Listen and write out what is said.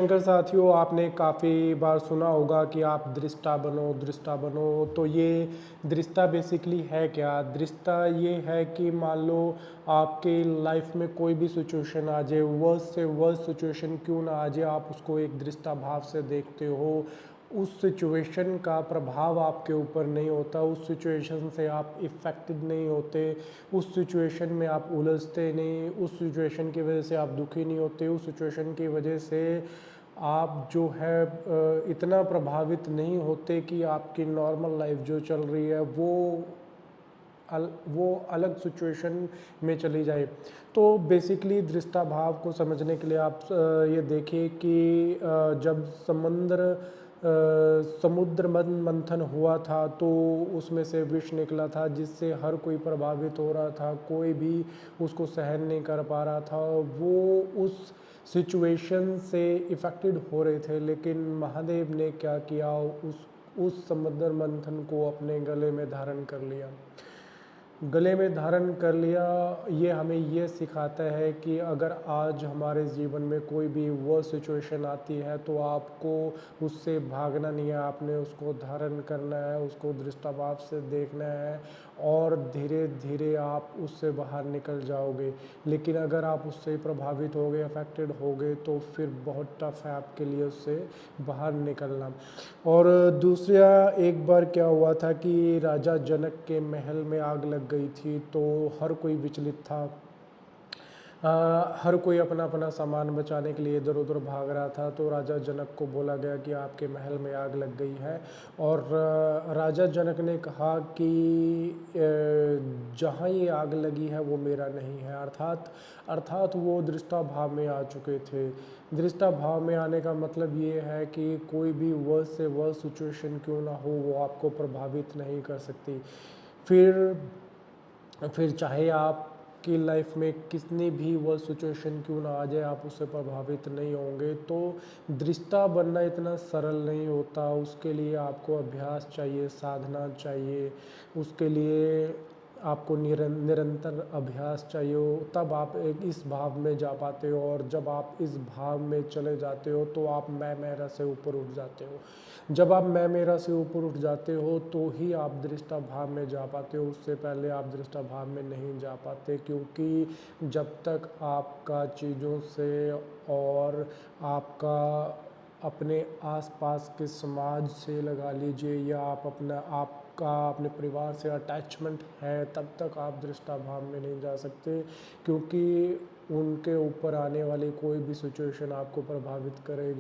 शंकर साथियों, आपने काफ़ी बार सुना होगा कि आप दृष्टा बनो, दृष्टा बनो। तो ये दृष्टा बेसिकली है क्या? दृष्टा ये है कि मान लो आपके लाइफ में कोई भी सिचुएशन आ जाए, वर्स्ट से वर्स्ट सिचुएशन क्यों ना आ जाए, आप उसको एक दृष्टा भाव से देखते हो। उस सिचुएशन का प्रभाव आपके ऊपर नहीं होता, उस सिचुएशन से आप इफ़ेक्टेड नहीं होते, उस सिचुएशन में आप उलझते नहीं, उस सिचुएशन की वजह से आप दुखी नहीं होते, उस सिचुएशन की वजह से आप जो है इतना प्रभावित नहीं होते कि आपकी नॉर्मल लाइफ जो चल रही है वो अलग सिचुएशन में चली जाए। तो बेसिकली दृष्टा भाव को समझने के लिए आप ये देखिए कि जब समुद्र मंथन हुआ था तो उसमें से विष निकला था जिससे हर कोई प्रभावित हो रहा था, कोई भी उसको सहन नहीं कर पा रहा था। वो उस सिचुएशन से इफ़ेक्टेड हो रहे थे, लेकिन महादेव ने क्या किया, उस समुद्र मंथन को अपने गले में धारण कर लिया। गले में धारण कर लिया। ये हमें ये सिखाता है कि अगर आज हमारे जीवन में कोई भी वो सिचुएशन आती है तो आपको उससे भागना नहीं है, आपने उसको धारण करना है, उसको दृष्टाभाव से देखना है और धीरे धीरे आप उससे बाहर निकल जाओगे। लेकिन अगर आप उससे प्रभावित हो गए, अफेक्टेड हो गए, तो फिर बहुत टफ है आपके लिए उससे बाहर निकलना। और दूसरा, एक बार क्या हुआ था कि राजा जनक के महल में आग लग गई थी, तो हर कोई विचलित था। हर कोई अपना अपना सामान बचाने के लिए इधर उधर भाग रहा था। तो राजा जनक को बोला गया कि आपके महल में आग लग गई है। और राजा जनक ने कहा कि जहाँ ये आग लगी है वो मेरा नहीं है। अर्थात अर्थात वो दृष्टा भाव में आ चुके थे। दृष्टा भाव में आने का मतलब ये है कि कोई भी वर्स्ट से वर्स्ट सिचुएशन क्यों ना हो, वो आपको प्रभावित नहीं कर सकती। फिर फिर चाहे आपकी लाइफ में कितनी भी वो सिचुएशन क्यों ना आ जाए, आप उससे प्रभावित नहीं होंगे। तो दृष्टा बनना इतना सरल नहीं होता, उसके लिए आपको अभ्यास चाहिए, साधना चाहिए। उसके लिए आपको निरंतर अभ्यास चाहिए हो, तब आप एक इस भाव में जा पाते हो। और जब आप इस भाव में चले जाते हो तो आप मैं मेरा से ऊपर उठ जाते हो। जब आप मैं मेरा से ऊपर उठ जाते हो तो ही आप दृष्टा भाव में जा पाते हो, उससे पहले आप दृष्टा भाव में नहीं जा पाते। क्योंकि जब तक आपका चीज़ों से और आपका अपने आसपास के समाज से लगा लीजिए, या आप आपका अपने परिवार से अटैचमेंट है, तब तक आप दृष्टा भाव में नहीं जा सकते। क्योंकि उनके ऊपर आने वाली कोई भी सिचुएशन आपको प्रभावित करेगी।